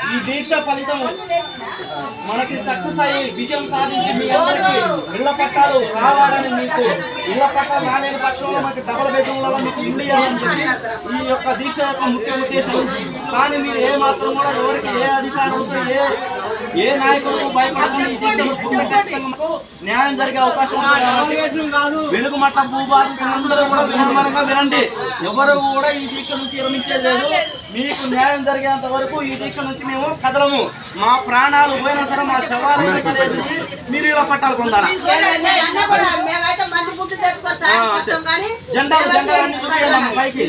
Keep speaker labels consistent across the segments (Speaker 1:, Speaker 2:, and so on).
Speaker 1: ఈ దీక్ష ఫలితం మనకి సక్సెస్ అయ్యి విజయం సాధించి మీ అందరికీ ఇళ్ల పట్టాలు రావాలని, మీకు ఇళ్ల పట్టాలు రాలేని పక్షంలో మనకి డబల్ బెడ్రూమ్లలో మీకు ఇల్లు ఇవ్వాలని చెప్పి ఈ యొక్క దీక్ష యొక్క ముఖ్య ఉద్దేశం. కానీ మీరు ఏ మాత్రం కూడా ఎవరికి ఏ అధికారులకు ఏ నాయకులకు భయపడకుండా ఈ దీక్షకు న్యాయం జరిగే అవకాశం ఉంది. వెలుగుమట్ల భూబాధితులందరూ కూడా వినమ్రంగా వినండి. ఎవరు కూడా ఈ దీక్ష నుంచి విరమించేది లేదు. మీకు న్యాయం జరిగేంత వరకు ఈ దీక్ష నుంచి మేము కదలము. మా ప్రాణాలు పోయినా సరే, మా శవాలైనా సరే మీరు ఇలా పట్టాలు పొందాలా. జెండా పైకి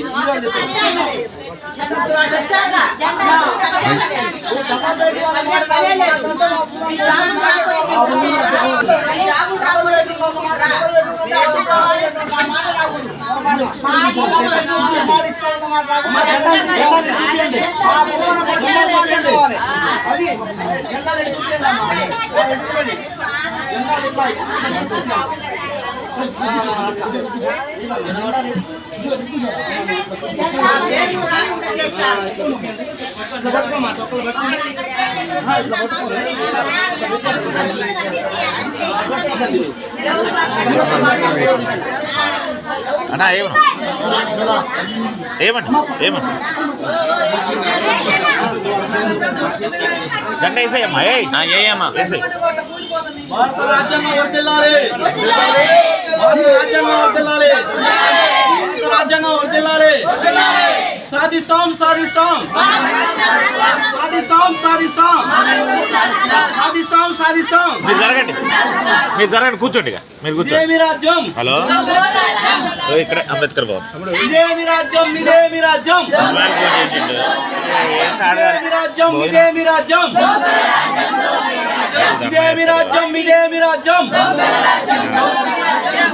Speaker 2: అన్నా ఏమన్నా గంట వేసేయమ్మా ఏయమ్మా వేసే.
Speaker 1: భారత రాజ్యాంగం వర్ధిల్లాలి, రాజ్యాంగం వర్ధిల్లాలి, రాజ్యాంగం వర్ధిల్లాలి. సాధిస్తాం సాధిస్తాం సాధిస్తాం సాధిస్తాం సాధిస్తాం సాధిస్తాం.
Speaker 2: మీరు జరగండి కూర్చోండి. మీరు కూర్చోండి.
Speaker 1: రాజ్యం.
Speaker 2: హలో, ఇక్కడ అంబేద్కర్ బాబు.
Speaker 1: ఇదేమి రాజ్యం, ఇదేమి రాజ్యం, ఇదేమి రాజ్యం, ఇదేమి రాజ్యం, ఇదేమి రాజ్యం, ఇదేమి రాజ్యం,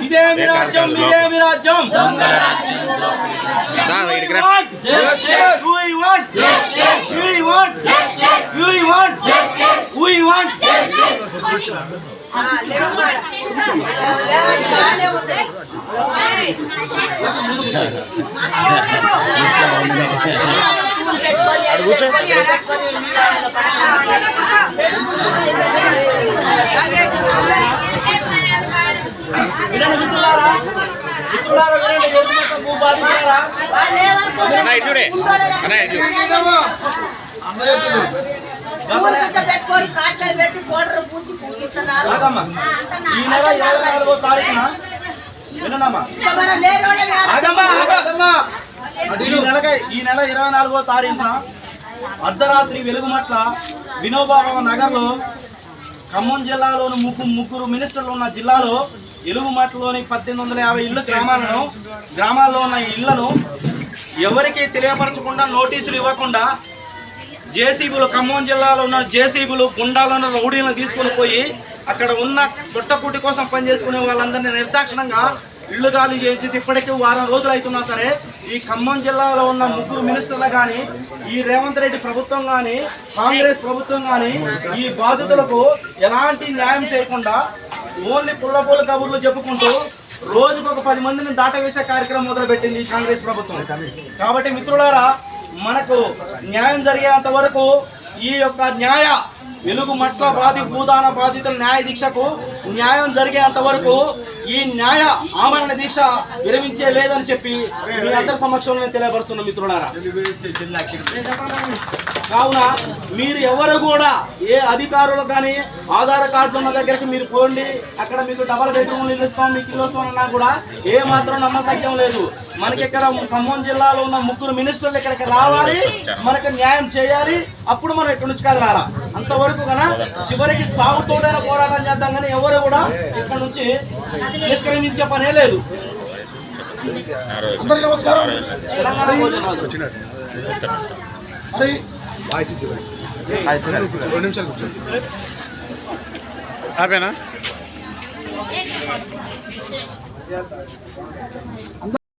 Speaker 1: ఇదేమి రాజ్యం, ఇదేమి రాజ్యం. We want justice. We want justice. We want justice. We want justice. ఈ నెల 24వ తారీఖున అర్ధరాత్రి వెలుగుమట్ల వినోబాబా నగర్లో ఖమ్మం జిల్లాలోని ముగ్గురు మినిస్టర్లు ఉన్న జిల్లాలో వెలుగుమట్లలోని 1850 గ్రామాల్లో ఉన్న ఇళ్లను ఎవరికి తెలియపరచకుండా నోటీసులు ఇవ్వకుండా జేసీబీలు, ఖమ్మం జిల్లాలో ఉన్న జేసీబీలు గుండాలను రౌడీలను తీసుకుని పోయి అక్కడ ఉన్న పొట్టకుట్టి కోసం పనిచేసుకునే వాళ్ళందరినీ నిర్దాక్షిణంగా ఇళ్లు ఖాళీ చేసి ఇప్పటికీ వారం రోజులు అవుతున్నా సరే ఈ ఖమ్మం జిల్లాలో ఉన్న ముగ్గురు మినిస్టర్లు కానీ, ఈ రేవంత్ రెడ్డి ప్రభుత్వం కానీ, కాంగ్రెస్ ప్రభుత్వం కానీ ఈ బాధితులకు ఎలాంటి న్యాయం చేయకుండా ఓన్లీ పుల్లపూల కబుర్లు చెప్పుకుంటూ రోజుకొక 10 మందిని దాటవేసే కార్యక్రమం మొదలుపెట్టింది ఈ కాంగ్రెస్ ప్రభుత్వం. కాబట్టి మిత్రులారా, మనకు న్యాయం జరిగేంత వరకు ఈ యొక్క వెలుగుమట్ల భూదాన బాధితుల న్యాయ దీక్షకు న్యాయం జరిగేంత వరకు ఈ న్యాయ ఆమరణ దీక్ష విరమించే లేదని చెప్పి మీ అందరి సమక్షంలో తెలియపరుస్తున్న మిత్రులారా. కావున మీరు ఎవరు కూడా ఏ అధికారులు కానీ ఆధార్ కార్డు ఉన్న దగ్గరికి మీరు పోండి, అక్కడ మీకు డబల్ బెడ్రూమ్లు ఇస్తాం, మీకు ఇల్లు వస్తాం అన్నా కూడా ఏ మాత్రం నమ్మసక్యం లేదు. మనకి ఇక్కడ ఖమ్మం జిల్లాలో ఉన్న ముగ్గురు మినిస్టర్లు ఇక్కడికి రావాలి, మనకు న్యాయం చేయాలి, అప్పుడు మనం ఇక్కడ నుంచి కదలాలా. అంతవరకు కన్నా చివరికి సాగుతోడైన పోరాటం చేద్దాం కానీ ఎవరు కూడా ఇక్కడ నుంచి నిష్క్రమించే పనే లేదు.
Speaker 2: నమస్కారం.